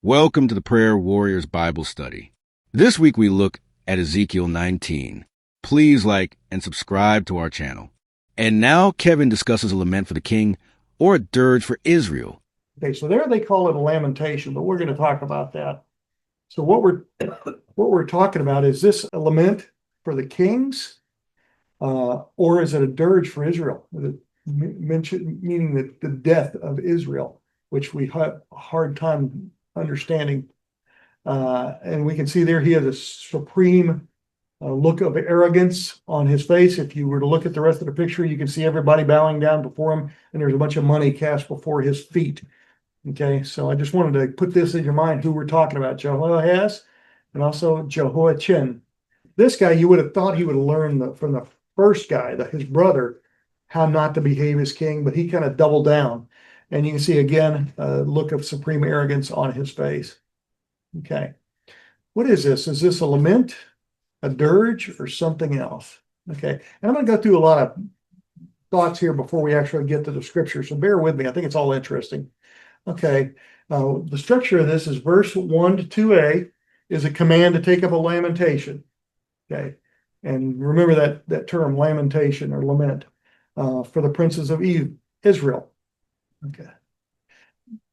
Welcome to the Prayer Warriors Bible Study. This week we look at Ezekiel 19. Please like and subscribe to our channel. And now Kevin discusses a lament for the king or a dirge for Israel. Okay, so there they call it a lamentation, but we're going to talk about that. So what we're talking about, is this a lament for the kings, or is it a dirge for Israel? Meaning that the death of Israel, which we have a hard time understanding. And we can see there he has a supreme look of arrogance on his face. If you were to look at the rest of the picture, you can see everybody bowing down before him, and there's a bunch of money cast before his feet. Okay, so I just wanted to put this in your mind, who we're talking about, Jehoahaz and also Jehoiachin. This guy, you would have thought he would have learned from the first guy, his brother, how not to behave as king, but he kind of doubled down. And you can see again, a look of supreme arrogance on his face. Okay, what is this? Is this a lament, a dirge, or something else? Okay, and I'm going to go through a lot of thoughts here before we actually get to the scripture, so bear with me. I think it's all interesting. Okay, the structure of this is verse 1 to 2a is a command to take up a lamentation. Okay, and remember that term, lamentation or lament, for the princes of Israel. Okay,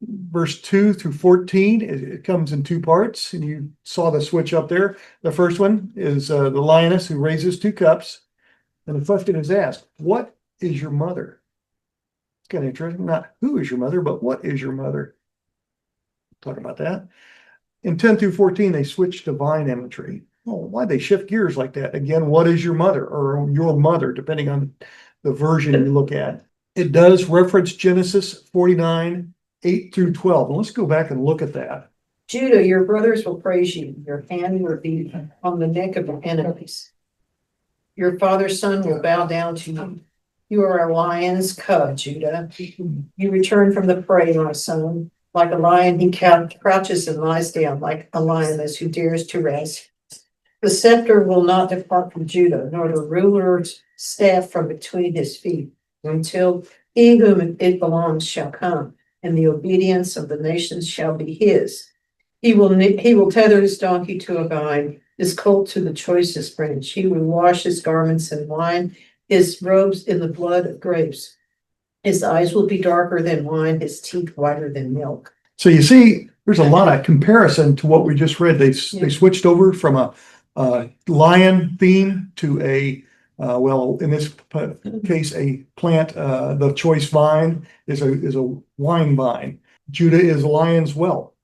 verse 2 through 14, it comes in two parts, and you saw the switch up there. The first one is the lioness who raises two cups, and the question is asked, what is your mother? It's kind of interesting. Not who is your mother, but what is your mother? Talk about that. In 10 through 14, they switch to divine imagery. Well, why'd they shift gears like that? Again, what is your mother, or your mother, depending on the version you look at. It does reference Genesis 49, 8 through 12. And let's go back and look at that. Judah, your brothers will praise you. Your hand will be on the neck of your enemies. Your father's son will bow down to you. You are a lion's cub, Judah. You return from the prey, my son. Like a lion, he crouches and lies down, like a lioness who dares to rest. The scepter will not depart from Judah, nor the ruler's staff from between his feet, until he whom it belongs shall come, and the obedience of the nations shall be his. He will tether his donkey to a vine, his colt to the choicest branch. He will wash his garments in wine, his robes in the blood of grapes. His eyes will be darker than wine, his teeth whiter than milk. So you see, there's a lot of comparison to what we just read. They switched over from a lion theme to a, well, in this case, a plant. The choice vine is a wine vine. Judah is a lion's whelp.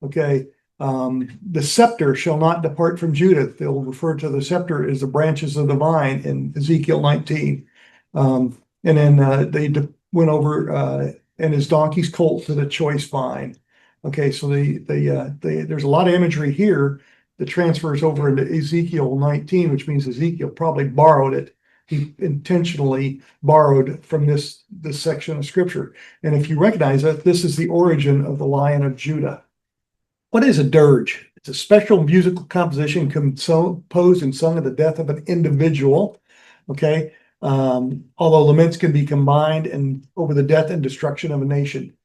Okay. The scepter shall not depart from Judah. They'll refer to the scepter as the branches of the vine in Ezekiel 19. And then they went over and his donkey's colt to the choice vine. Okay, so there's a lot of imagery here that transfers over into Ezekiel 19, which means Ezekiel probably borrowed it. He intentionally borrowed from this section of scripture. And if you recognize that, this is the origin of the Lion of Judah. What is a dirge? It's a special musical composition composed and sung at the death of an individual. Okay, although laments can be combined and over the death and destruction of a nation.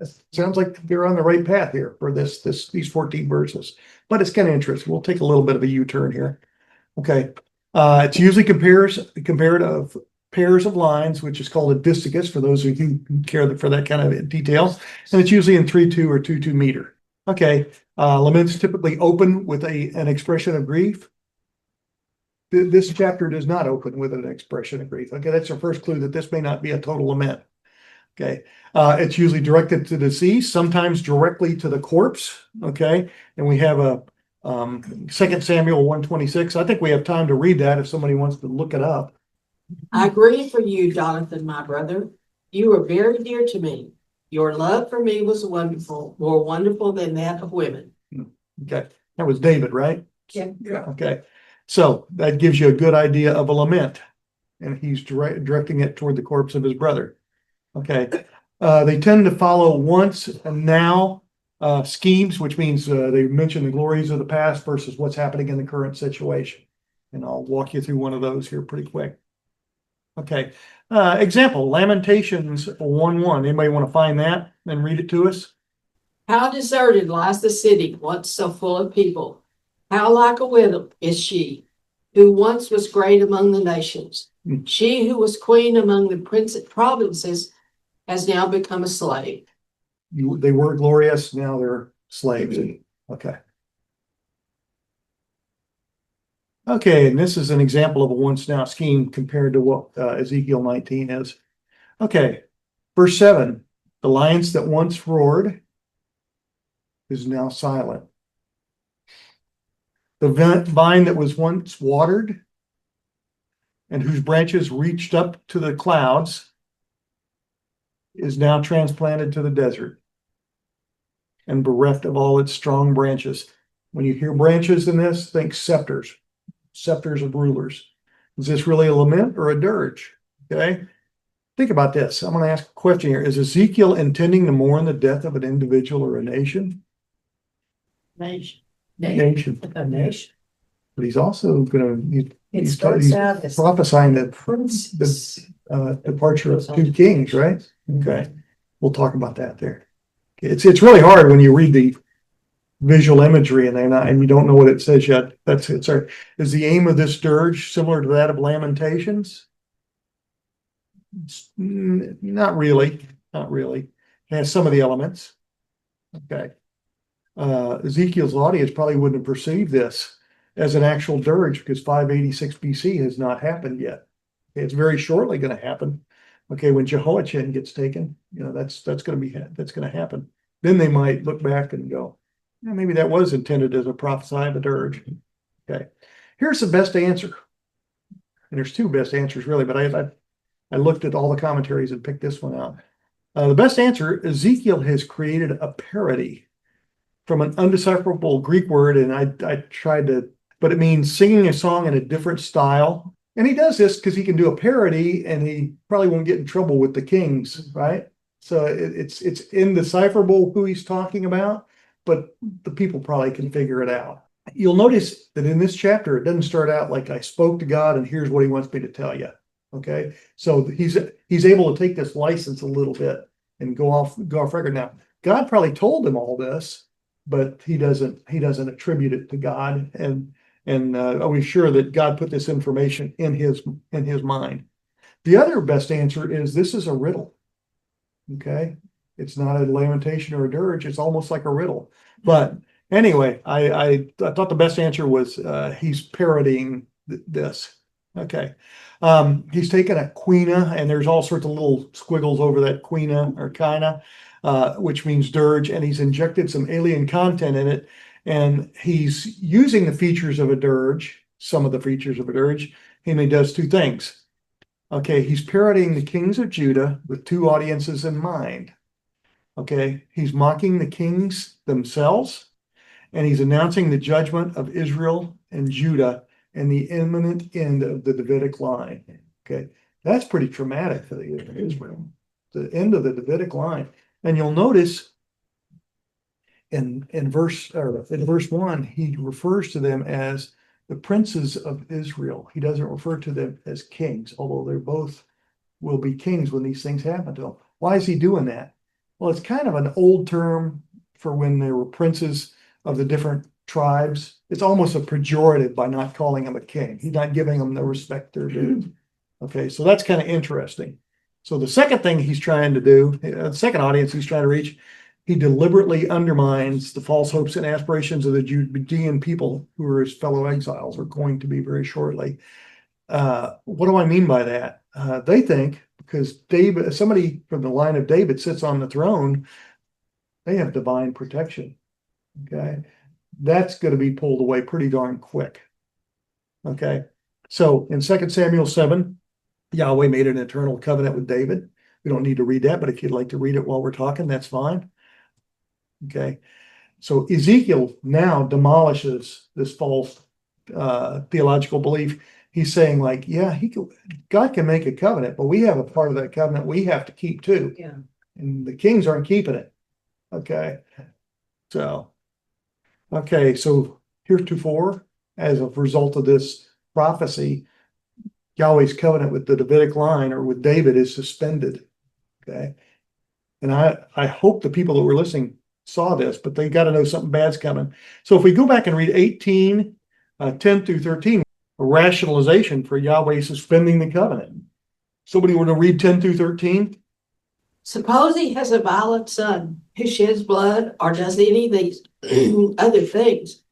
It sounds like they're on the right path here for these 14 verses, but it's kind of interesting. We'll take a little bit of a U-turn here. Okay, it's usually compared of pairs of lines, which is called a distichus for those of you who care for that kind of detail, and it's usually in 3/2 or 2/2 meter. Okay, laments typically open with an expression of grief. This chapter does not open with an expression of grief. Okay, that's our first clue that this may not be a total lament. Okay, it's usually directed to the deceased, sometimes directly to the corpse. Okay, and we have a 2 Samuel 1:26. I think we have time to read that if somebody wants to look it up. I grieve for you, Jonathan, my brother. You were very dear to me. Your love for me was wonderful, more wonderful than that of women. Okay, that was David, right? Yeah. Okay, so that gives you a good idea of a lament, and he's directing it toward the corpse of his brother. Okay, they tend to follow once and now schemes, which means they mention the glories of the past versus what's happening in the current situation. And I'll walk you through one of those here pretty quick. Okay, example, Lamentations 1:1. Anybody want to find that and read it to us? How deserted lies the city, once so full of people. How like a widow is she, who once was great among the nations. She who was queen among the provinces has now become a slave. They were glorious, now they're slaves. Okay. Okay, and this is an example of a once now scheme compared to what Ezekiel 19 is. Okay, verse 7, the lions that once roared is now silent. The vine that was once watered and whose branches reached up to the clouds is now transplanted to the desert and bereft of all its strong branches. When you hear branches in this, think scepters of rulers. Is this really a lament or a dirge? Okay. Think about this. I'm going to ask a question here. Is Ezekiel intending to mourn the death of an individual or a nation? Nation. Nation. A nation. But he's also going to, It he's starts out as prophesying the princes. departure of two kings, right? Okay. We'll talk about that there. It's really hard when you read the visual imagery and you don't know what it says yet. Is the aim of this dirge similar to that of Lamentations? Not really. It has some of the elements. Okay. Ezekiel's audience probably wouldn't have perceived this as an actual dirge because 586 BC has not happened yet. It's very shortly going to happen. Okay, when Jehoiachin gets taken, that's going to happen. Then they might look back and go, yeah, maybe that was intended as a prophecy of a dirge. Okay, here's the best answer, and there's two best answers really, but I looked at all the commentaries and picked this one out. The best answer: Ezekiel has created a parody from an undecipherable Greek word, and I tried to, but it means singing a song in a different style. And he does this because he can do a parody and he probably won't get in trouble with the kings, right? So it's indecipherable who he's talking about, but the people probably can figure it out. You'll notice that in this chapter, it doesn't start out like I spoke to God and here's what he wants me to tell you. Okay. So he's able to take this license a little bit and go off record. Now, God probably told him all this, but he doesn't attribute it to God. And are we sure that God put this information in his mind? The other best answer is this is a riddle. Okay, it's not a lamentation or a dirge. It's almost like a riddle. But anyway, I thought the best answer was he's parodying this. Okay, he's taken a quina, and there's all sorts of little squiggles over that quina or kina, which means dirge, and he's injected some alien content in it. And he's using the features of a dirge, some of the features of a dirge, and he does two things. Okay, he's parodying the kings of Judah with two audiences in mind. Okay, he's mocking the kings themselves, and he's announcing the judgment of Israel and Judah and the imminent end of the Davidic line. Okay, that's pretty traumatic for Israel, the end of the Davidic line. And you'll notice in verse 1, he refers to them as the princes of Israel. He doesn't refer to them as kings, although they both will be kings when these things happen to them. Why is he doing that? Well, it's kind of an old term for when there were princes of the different tribes. It's almost a pejorative by not calling him a king. He's not giving them the respect they're due. Okay, so that's kind of interesting. So the second thing he's trying to do, the second audience he's trying to reach, he deliberately undermines the false hopes and aspirations of the Judean people who are his fellow exiles, are going to be very shortly. What do I mean by that? They think because David, somebody from the line of David sits on the throne, they have divine protection. Okay, that's going to be pulled away pretty darn quick. Okay, so in 2 Samuel 7, Yahweh made an eternal covenant with David. We don't need to read that, but if you'd like to read it while we're talking, that's fine. Okay, so Ezekiel now demolishes this false theological belief. He's saying, like, yeah, God can make a covenant, but we have a part of that covenant we have to keep too. Yeah. And the kings aren't keeping it. Okay, so heretofore, as a result of this prophecy, Yahweh's covenant with the Davidic line or with David is suspended. Okay, and I hope the people that were listening saw this, but they got to know something bad's coming. So if we go back and read 18, 10 through 13, a rationalization for Yahweh suspending the covenant. Somebody were to read 10 through 13. Suppose he has a violent son who sheds blood or does any of these other things,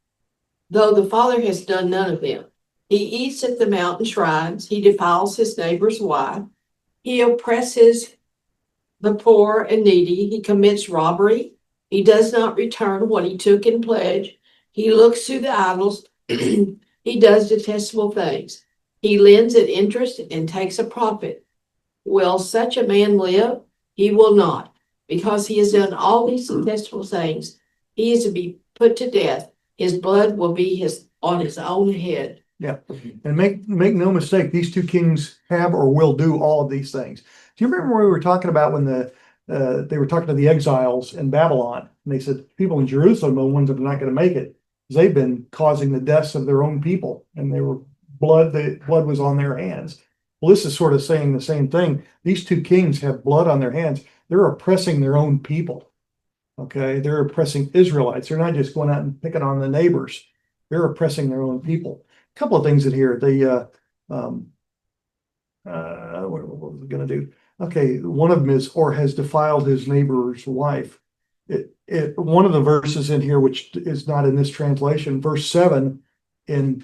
though the father has done none of them. He eats at the mountain shrines. He defiles his neighbor's wife. He oppresses the poor and needy. He commits robbery. He does not return what he took in pledge. He looks to the idols. He does detestable things. He lends at interest and takes a profit. Will such a man live? He will not, because he has done all these detestable things. He is to be put to death. His blood will be on his own head. Yeah, and make no mistake, these two kings have or will do all of these things. Do you remember when we were talking about when they were talking to the exiles in Babylon, and they said people in Jerusalem are the ones that are not going to make it because they've been causing the deaths of their own people, and the blood was on their hands. Well, this is sort of saying the same thing. These two kings have blood on their hands. They're oppressing their own people. Okay, they're oppressing Israelites. They're not just going out and picking on the neighbors. They're oppressing their own people. A couple of things in here. What was it going to do? Okay, one of them is, or has defiled his neighbor's wife. One of the verses in here, which is not in this translation, verse 7 in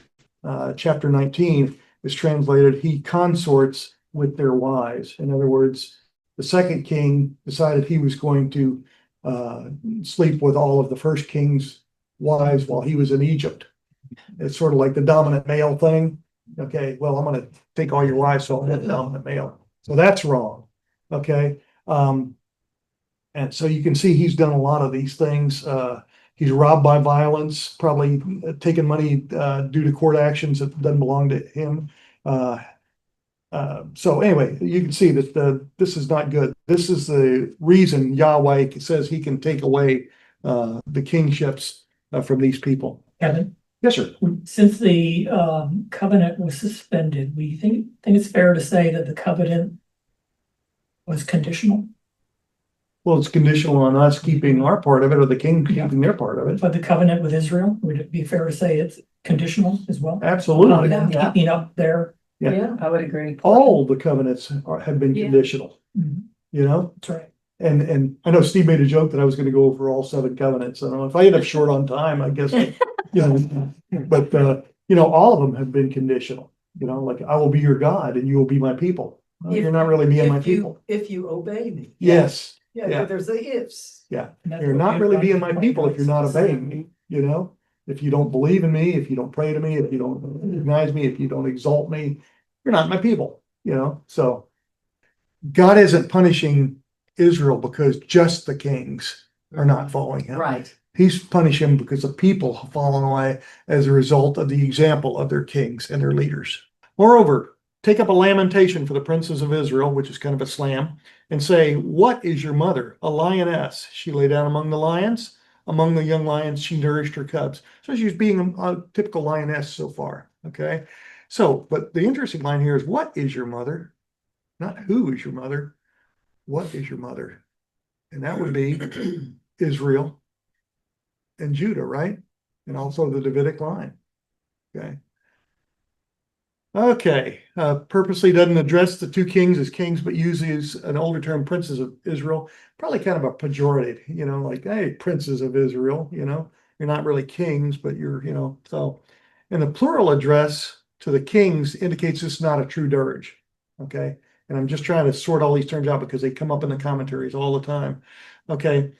chapter 19 is translated, he consorts with their wives. In other words, the second king decided he was going to sleep with all of the first king's wives while he was in Egypt. It's sort of like the dominant male thing. Okay, well, I'm going to take all your wives, so I'm the dominant male. So that's wrong. Okay. And so you can see he's done a lot of these things. He's robbed by violence, probably taken money due to court actions that doesn't belong to him. So anyway, you can see that this is not good. This is the reason Yahweh says he can take away the kingships from these people. Kevin, Yes, sir. since the covenant was suspended, we think it's fair to say that the covenant was conditional, Well, it's conditional on us keeping our part of it, or the king keeping their part of it. but the covenant with Israel, would it be fair to say it's conditional as well? Absolutely. On them keeping up their, Yeah. I would agree. All the covenants have been Yeah. conditional, you know? that's right. And I know Steve made a joke that I was going to go over all 7 covenants. I don't know if I end up short on time, I guess, but all of them have been conditional, like I will be your God and you will be my people. Well, you're not really being my people. If you obey me. Yes. Yeah, Yeah. there's the ifs. Yeah. And that's You're what not we've really done being for my people if you're not 25 obeying me, if you don't believe in me, if you don't pray to me, if you don't recognize me, if you don't exalt me, you're not my people, so God isn't punishing Israel because just the kings are not following him. Right. He's punishing them because the people have fallen away as a result of the example of their kings and their leaders. Moreover, take up a lamentation for the princes of Israel, which is kind of a slam, and say, what is your mother? A lioness. She lay down among the lions. Among the young lions, she nourished her cubs. So she's being a typical lioness so far. Okay. So, but the interesting line here is, what is your mother? Not who is your mother. What is your mother? And that would be Israel and Judah, right? And also the Davidic line. Okay. Okay. Purposely doesn't address the 2 kings as kings, but uses an older term, princes of Israel. Probably kind of a pejorative, like, hey, princes of Israel, you're not really kings, but you're, so. And the plural address to the kings indicates this is not a true dirge. Okay. And I'm just trying to sort all these terms out because they come up in the commentaries all the time. Okay.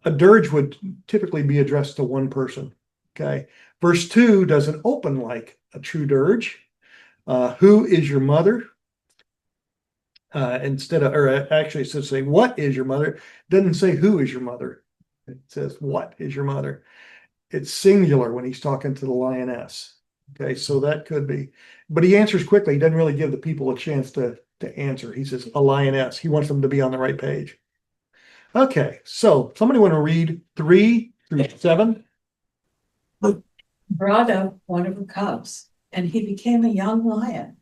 A dirge would typically be addressed to one person. Okay. Verse 2 doesn't open like a true dirge. Who is your mother? Actually, it says, say, what is your mother? It doesn't say who is your mother. It says, what is your mother? It's singular when he's talking to the lioness. Okay, so that could be. But he answers quickly. He doesn't really give the people a chance to answer. He says, a lioness. He wants them to be on the right page. Okay, so somebody want to read 3 through 7? Brought up one of her cubs, and he became a young lion.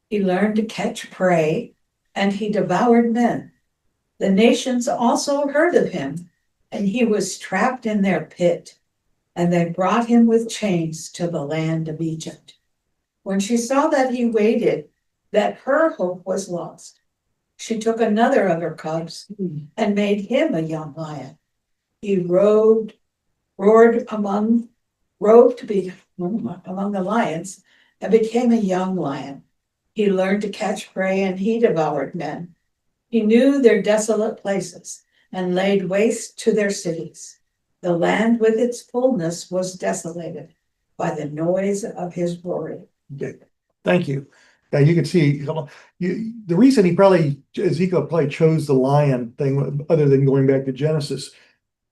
He learned to catch prey, and he devoured men. The nations also heard of him, and he was trapped in their pit, and they brought him with chains to the land of Egypt. When she saw that he waited, that her hope was lost, she took another of her cubs and made him a young lion. He roared to be among the lions and became a young lion. He learned to catch prey and he devoured men. He knew their desolate places and laid waste to their cities. The land with its fullness was desolated by the noise of his roaring. Okay, thank you. Yeah, you can see the reason Ezekiel probably chose the lion thing, other than going back to Genesis.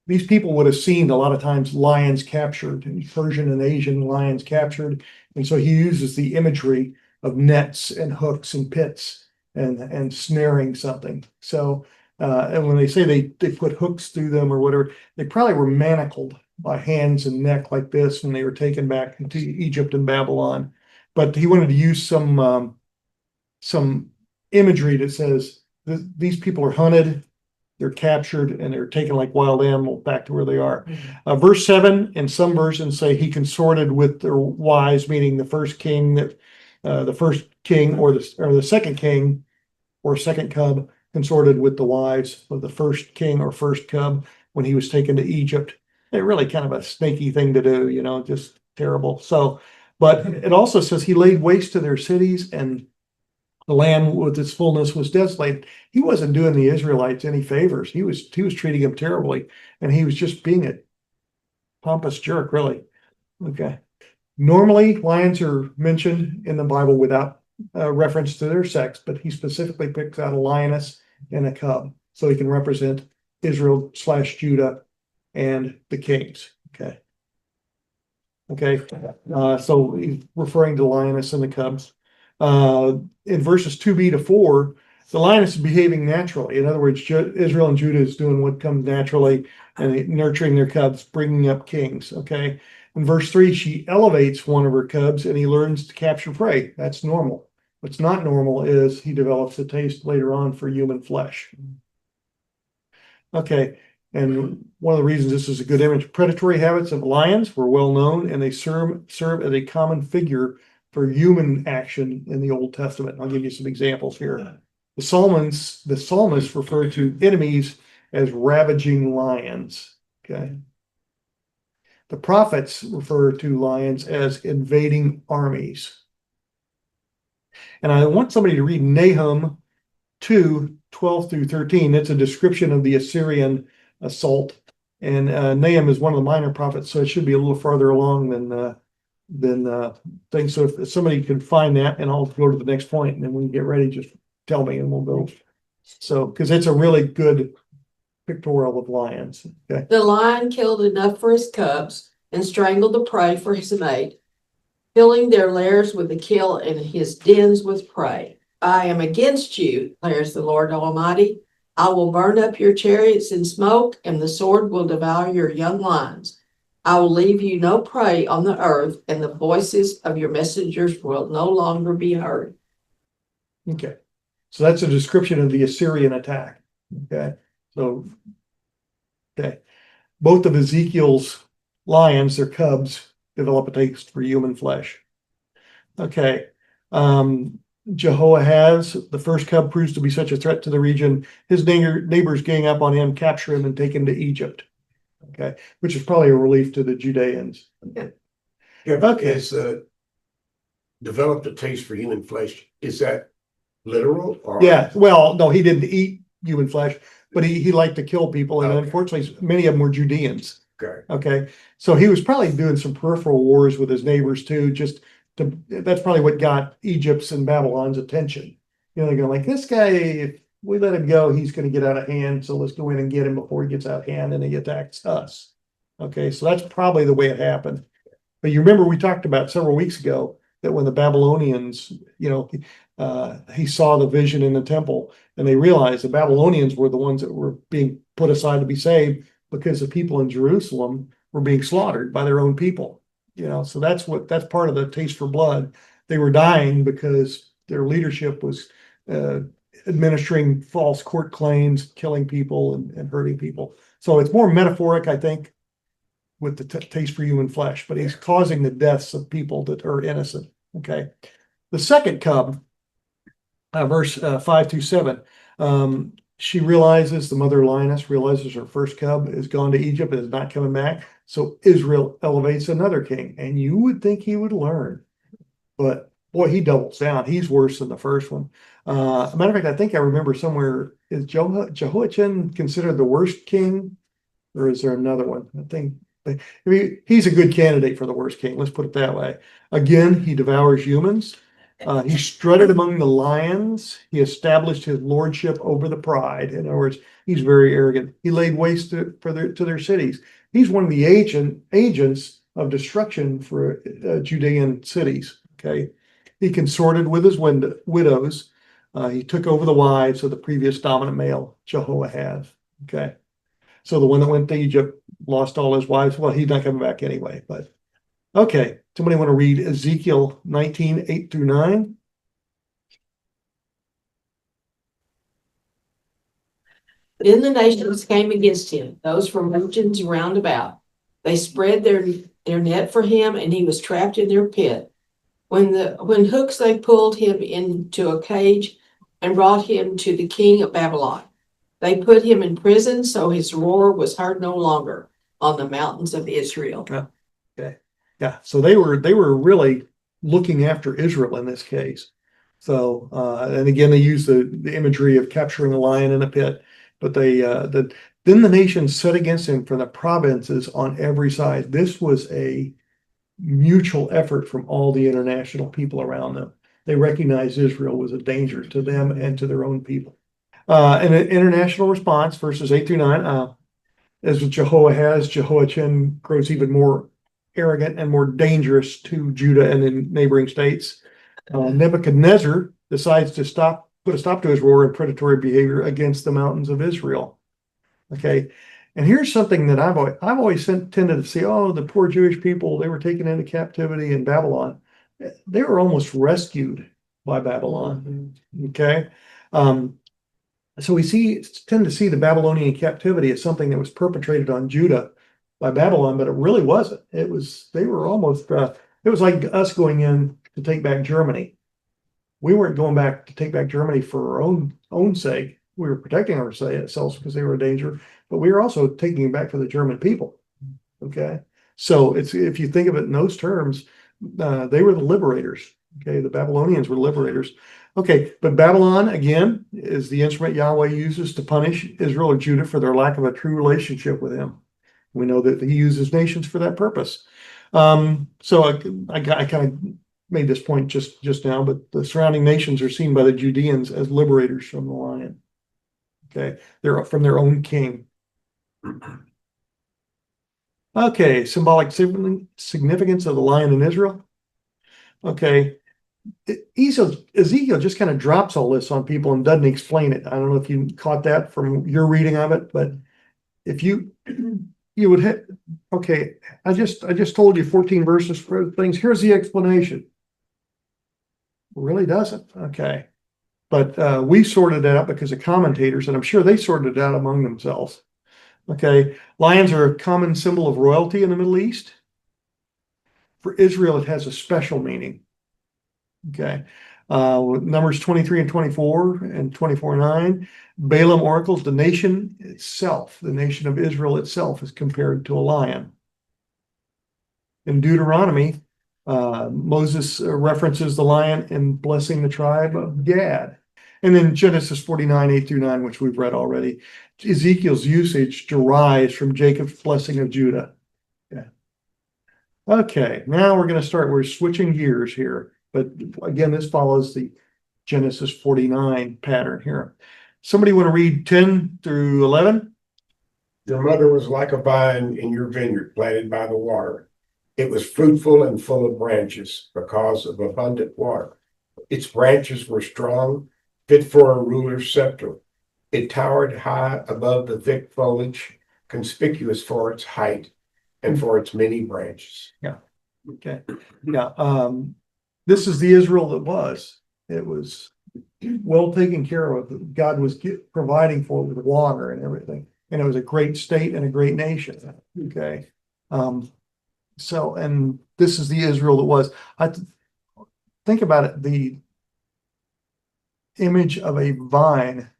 These people would have seen a lot of times lions captured, Persian and Asian lions captured, and so he uses the imagery of nets and hooks and pits and snaring something. So and when they say they put hooks through them or whatever, they probably were manacled by hands and neck like this when they were taken back into Egypt and Babylon. But he wanted to use some imagery that says these people are hunted, they're captured, and they're taken like wild animals back to where they are. Verse 7, and some versions say he consorted with their wives, meaning the first king or the second king or second cub consorted with the wives of the first king or first cub when he was taken to Egypt. They're really kind of a snaky thing to do, just terrible. So, but it also says he laid waste to their cities, and the land with its fullness was desolated. He wasn't doing the Israelites any favors. He was treating them terribly, and he was just being a pompous jerk, really. Okay. Normally, lions are mentioned in the Bible without reference to their sex, but he specifically picks out a lioness and a cub, so he can represent Israel/Judah and the kings. Okay. So he's referring to the lioness and the cubs. In verses 2b to 4, the lioness is behaving naturally. In other words, Israel and Judah is doing what comes naturally and nurturing their cubs, bringing up kings. Okay. In verse 3, she elevates one of her cubs and he learns to capture prey. That's normal. What's not normal is he develops a taste later on for human flesh. Okay. And one of the reasons this is a good image, predatory habits of lions were well known, and they serve as a common figure for human action in the Old Testament. I'll give you some examples here. The psalmists refer to enemies as ravaging lions. Okay. The prophets refer to lions as invading armies. And I want somebody to read Nahum 2:12 through 13. It's a description of the Assyrian assault. And Nahum is one of the minor prophets, so it should be a little farther along than things. So if somebody can find that, and I'll go to the next point, and then when you get ready, just tell me and we'll go. So, because it's a really good pictorial of lions. Okay. The lion killed enough for his cubs and strangled the prey for his mate, filling their lairs with the kill and his dens with prey. I am against you, declares the Lord Almighty. I will burn up your chariots in smoke, and the sword will devour your young lions. I will leave you no prey on the earth, and the voices of your messengers will no longer be heard. Okay. So that's a description of the Assyrian attack. Okay. So, both of Ezekiel's lions, their cubs, develop a taste for human flesh. Okay. Jehoahaz, the first cub, proves to be such a threat to the region. His neighbors gang up on him, capture him, and take him to Egypt. Okay. Which is probably a relief to the Judeans. Yeah, Okay. is developed a taste for human flesh. Is that literal? Or? Yeah. Well, no, he didn't eat human flesh, but he liked to kill people. And unfortunately, many of them were Judeans. Okay. So he was probably doing some peripheral wars with his neighbors too. That's probably what got Egypt's and Babylon's attention. They're going like, this guy, if we let him go, he's going to get out of hand. So let's go in and get him before he gets out of hand and he attacks us. Okay. So that's probably the way it happened. But you remember we talked about several weeks ago that when the Babylonians, he saw the vision in the temple, and they realized the Babylonians were the ones that were being put aside to be saved because the people in Jerusalem were being slaughtered by their own people. So that's part of the taste for blood. They were dying because their leadership was administering false court claims, killing people and hurting people. So it's more metaphoric, I think, with the taste for human flesh, but he's causing the deaths of people that are innocent. Okay. The second cub, verse 5-7, she realizes, the mother lioness realizes her first cub is gone to Egypt and is not coming back. So Israel elevates another king, and you would think he would learn, but boy, he doubles down. He's worse than the first one. A matter of fact, I think I remember somewhere, is Jehoiachin considered the worst king, or is there another one? I think he's a good candidate for the worst king. Let's put it that way. Again, he devours humans. He strutted among the lions. He established his lordship over the pride. In other words, he's very arrogant. He laid waste to their cities. He's one of the agents of destruction for Judean cities. Okay, he consorted with his widows. He took over the wives of the previous dominant male, Jehoahaz. Okay, so the one that went to Egypt lost all his wives. Well, he's not coming back anyway. But okay, somebody want to read Ezekiel 19:8-9? Then the nations came against him, those from regions round about. They spread their net for him, and he was trapped in their pit. When hooks they pulled him into a cage and brought him to the king of Babylon. They put him in prison, so his roar was heard no longer on the mountains of Israel. Okay. Yeah. So they were really looking after Israel in this case. So and again, they use the imagery of capturing a lion in a pit, but then the nations set against him from the provinces on every side. This was a mutual effort from all the international people around them. They recognized Israel was a danger to them and to their own people. And an international response, verses 8-9, as with Jehoahaz, Jehoiachin grows even more arrogant and more dangerous to Judah and the neighboring states. Nebuchadnezzar decides to put a stop to his roar and predatory behavior against the mountains of Israel. Okay, and here's something that I've always tended to see. Oh, the poor Jewish people, they were taken into captivity in Babylon. They were almost rescued by Babylon. Okay, so we tend to see the Babylonian captivity as something that was perpetrated on Judah by Babylon, but it really wasn't. They were almost, it was like us going in to take back Germany. We weren't going back to take back Germany for our own sake. We were protecting ourselves because they were a danger, but we were also taking it back for the German people. Okay, so if you think of it in those terms, they were the liberators. Okay, the Babylonians were liberators. Okay, but Babylon, again, is the instrument Yahweh uses to punish Israel or Judah for their lack of a true relationship with him. We know that he uses nations for that purpose. So I kind of made this point just now, but the surrounding nations are seen by the Judeans as liberators from the lion. Okay, they're from their own king. Okay, symbolic significance of the lion in Israel. Okay, Ezekiel just kind of drops all this on people and doesn't explain it. I don't know if you caught that from your reading of it, but if you would have, okay, I just told you 14 verses for things. Here's the explanation. Really doesn't. Okay. But we sorted it out because of commentators, and I'm sure they sorted it out among themselves. Okay. Lions are a common symbol of royalty in the Middle East. For Israel, it has a special meaning. Okay. Numbers 23 and 24 and 24:9. Balaam oracles, the nation itself, the nation of Israel itself, is compared to a lion. In Deuteronomy, Moses references the lion in blessing the tribe of Gad. And then Genesis 49, 8-9, which we've read already, Ezekiel's usage derives from Jacob's blessing of Judah. Yeah. Okay, now we're switching gears here. But again, this follows the Genesis 49 pattern here. Somebody want to read 10-11? Your mother was like a vine in your vineyard planted by the water. It was fruitful and full of branches because of abundant water. Its branches were strong, fit for a ruler's scepter. It towered high above the thick foliage, conspicuous for its height and for its many branches. Yeah. Okay. Yeah. This is the Israel that was. It was well taken care of. God was providing for with water and everything. And it was a great state and a great nation. Okay. So, and this is the Israel that was. Think about it, the image of a vine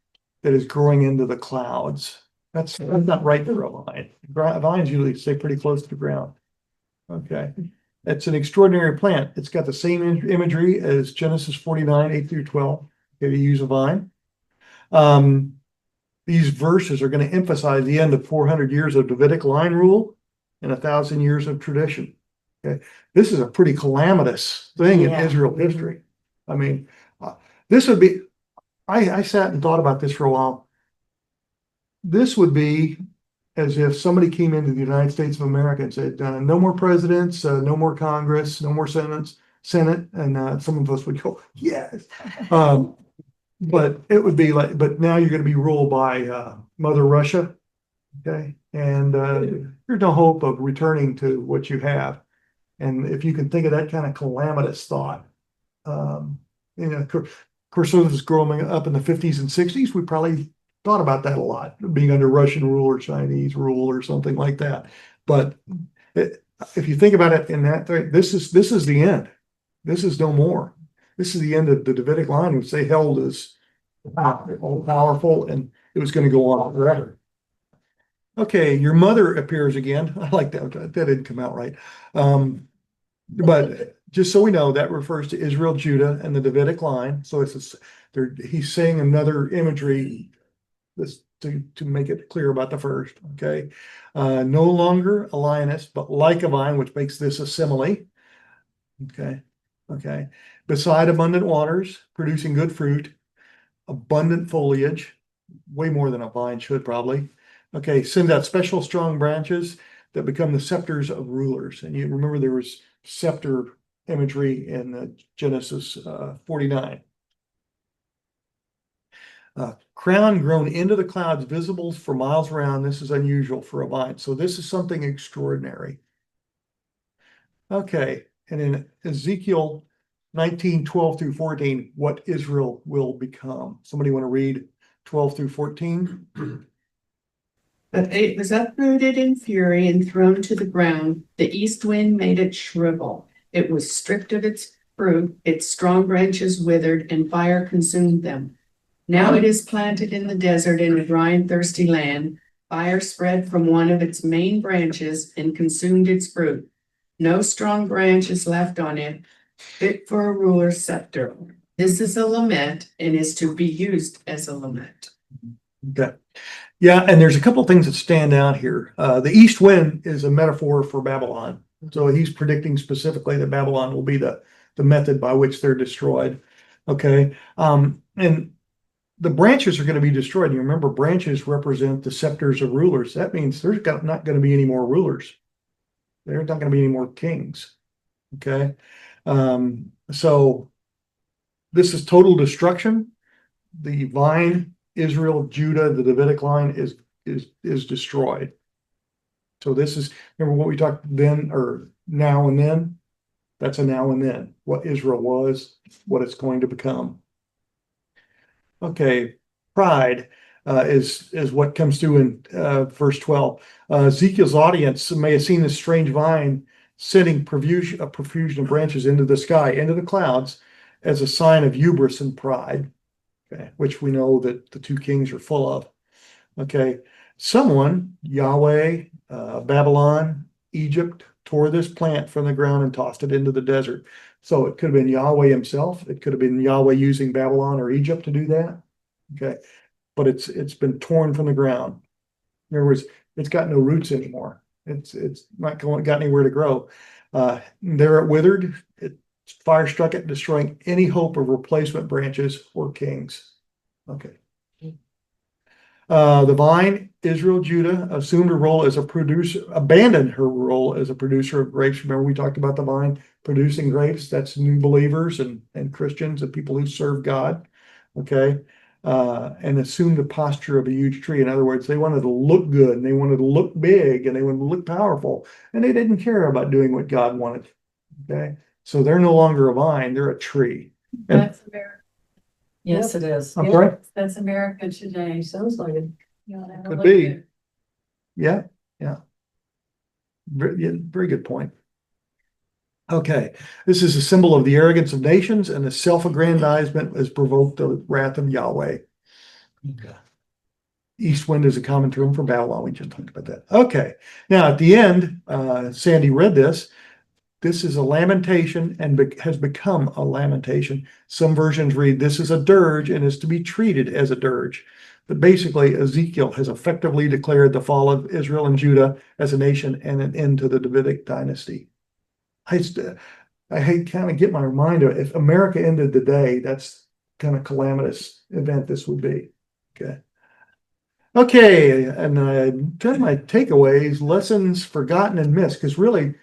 that is growing into the clouds. That's not right for a vine. Vines usually stay pretty close to the ground. Okay. It's an extraordinary plant. It's got the same imagery as Genesis 49, 8 through 12. Okay, to use a vine. These verses are going to emphasize the end of 400 years of Davidic line rule and 1,000 years of tradition. Okay, this is a pretty calamitous thing in Israel history. I mean, this would be, I sat and thought about this for a while. This would be as if somebody came into the United States of America and said, no more presidents, no more Congress, no more Senate, and some of us would go, yes. But it would be like, but now you're going to be ruled by Mother Russia, okay? And there's no hope of returning to what you have. And if you can think of that kind of calamitous thought, of course, those of us growing up in the 50s and 60s, we probably thought about that a lot, being under Russian rule or Chinese rule or something like that. But if you think about it in that way, this is the end. This is no more. This is the end of the Davidic line, which they held as all powerful, and it was going to go on forever. Okay, your mother appears again. I like that. That didn't come out right. But just so we know, that refers to Israel, Judah, and the Davidic line. So he's saying another imagery to make it clear about the first. Okay, no longer a lioness, but like a vine, which makes this a simile. Okay. Beside abundant waters, producing good fruit, abundant foliage, way more than a vine should probably. Okay, send out special strong branches that become the scepters of rulers. And you remember there was scepter imagery in Genesis 49. Crown grown into the clouds, visible for miles around. This is unusual for a vine. So this is something extraordinary. Okay, and in Ezekiel 19, 12 through 14, what Israel will become. Somebody want to read 12 through 14? But it was uprooted in fury and thrown to the ground. The east wind made it shrivel. It was stripped of its fruit, its strong branches withered, and fire consumed them. Now it is planted in the desert in a dry and thirsty land. Fire spread from one of its main branches and consumed its fruit. No strong branch is left on it, fit for a ruler's scepter. This is a lament and is to be used as a lament. Okay. Yeah, and there's a couple of things that stand out here. The east wind is a metaphor for Babylon. So he's predicting specifically that Babylon will be the method by which they're destroyed. Okay. And the branches are going to be destroyed. You remember, branches represent the scepters of rulers. That means there's not going to be any more rulers. There's not going to be any more kings. Okay. So this is total destruction. The vine, Israel, Judah, the Davidic line is destroyed. So this is, remember what we talked then or now and then? That's a now and then. What Israel was, what it's going to become. Okay, pride is what comes through in verse 12. Ezekiel's audience may have seen this strange vine sending a profusion of branches into the sky, into the clouds, as a sign of hubris and pride, okay, which we know that the two kings are full of. Okay, someone, Yahweh, Babylon, Egypt, tore this plant from the ground and tossed it into the desert. So it could have been Yahweh himself. It could have been Yahweh using Babylon or Egypt to do that. Okay, but it's been torn from the ground. In other words, it's got no roots anymore. It's not got anywhere to grow. There it withered. Fire struck it, destroying any hope of replacement branches or kings. Okay. The vine, Israel, Judah, assumed a role as a producer, abandoned her role as a producer of grapes. Remember, we talked about the vine producing grapes. That's new believers and Christians and people who serve God. Okay. And assumed the posture of a huge tree. In other words, they wanted to look good and they wanted to look big and they wanted to look powerful, and they didn't care about doing what God wanted. Okay. So they're no longer a vine, they're a tree. That's fair. Yes, it is. I'm sorry? That's America today. Sounds like it. Could be. Yeah, yeah. Very good point. Okay, this is a symbol of the arrogance of nations, and the self-aggrandizement has provoked the wrath of Yahweh. Okay. East wind is a common term for Babylon. We just talked about that. Okay, now at the end, Sandy read this. This is a lamentation and has become a lamentation. Some versions read this is a dirge and is to be treated as a dirge. But basically, Ezekiel has effectively declared the fall of Israel and Judah as a nation and an end to the Davidic dynasty. I kind of get my mind of if America ended today, that's kind of calamitous event this would be. Okay. Okay, and I turn my takeaways, lessons forgotten and missed, because really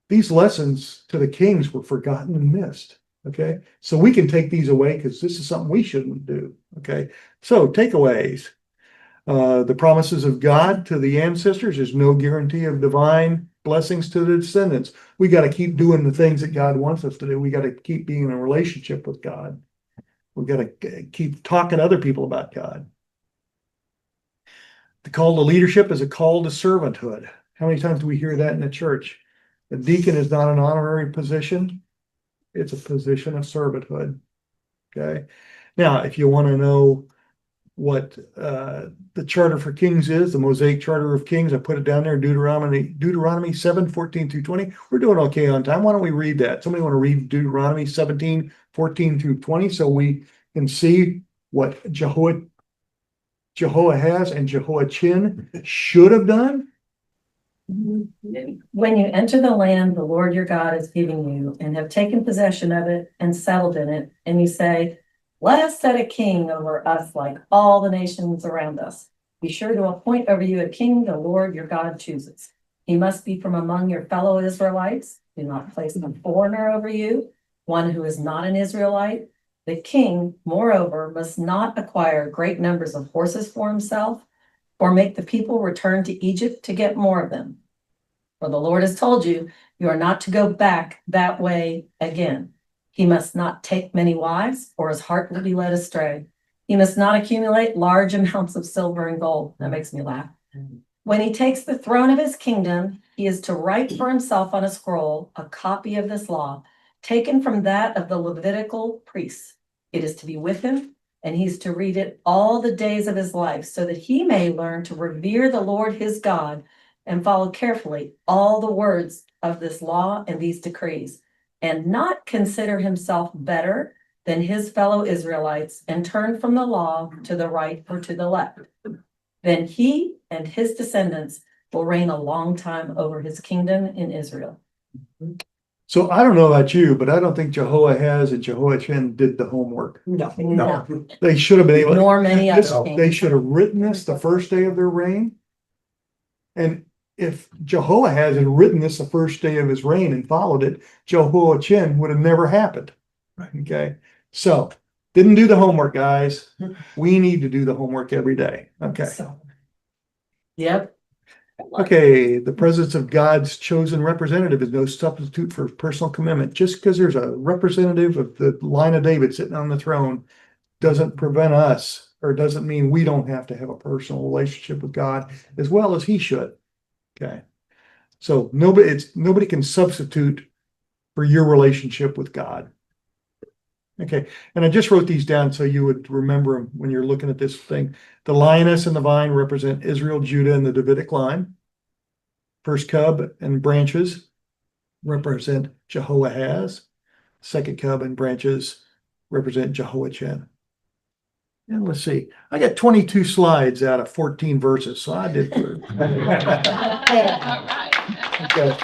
these lessons to the kings were forgotten and missed. Okay, so we can take these away because this is something we shouldn't do. Okay, so takeaways. The promises of God to the ancestors is no guarantee of divine blessings to the descendants. We got to keep doing the things that God wants us to do. We got to keep being in a relationship with God. We got to keep talking to other people about God. The call to leadership is a call to servanthood. How many times do we hear that in the church? The deacon is not an honorary position. It's a position of servanthood. Okay. Now, if you want to know what the Charter for Kings is, the Mosaic Charter of Kings, I put it down there, Deuteronomy 7:14-20. We're doing okay on time. Why don't we read that? Somebody want to read Deuteronomy 17:14-20 so we can see what Jehoahaz and Jehoiachin should have done? When you enter the land the Lord your God is giving you and have taken possession of it and settled in it, and you say, let us set a king over us like all the nations around us. Be sure to appoint over you a king the Lord your God chooses. He must be from among your fellow Israelites. Do not place a foreigner over you, one who is not an Israelite. The king, moreover, must not acquire great numbers of horses for himself, or make the people return to Egypt to get more of them. For the Lord has told you, you are not to go back that way again. He must not take many wives, or his heart will be led astray. He must not accumulate large amounts of silver and gold. That makes me laugh. When he takes the throne of his kingdom, he is to write for himself on a scroll a copy of this law, taken from that of the Levitical priests. It is to be with him, and he's to read it all the days of his life, so that he may learn to revere the Lord his God and follow carefully all the words of this law and these decrees, and not consider himself better than his fellow Israelites and turn from the law to the right or to the left. Then he and his descendants will reign a long time over his kingdom in Israel. So I don't know about you, but I don't think Jehoahaz and Jehoiachin did the homework. No. They should have been able. Nor many other kings. They should have written this the first day of their reign. And if Jehoahaz had written this the first day of his reign and followed it, Jehoiachin would have never happened. Okay. So didn't do the homework, guys. We need to do the homework every day. Okay. Yep. Okay, the presence of God's chosen representative is no substitute for personal commitment. Just because there's a representative of the line of David sitting on the throne doesn't prevent us, or doesn't mean we don't have to have a personal relationship with God as well as he should. Okay. So nobody can substitute for your relationship with God. Okay, and I just wrote these down so you would remember them when you're looking at this thing. The lioness and the vine represent Israel, Judah, and the Davidic line. First cub and branches represent Jehoahaz. Second cub and branches represent Jehoiachin. And let's see, I got 22 slides out of 14 verses, so I did good. Okay.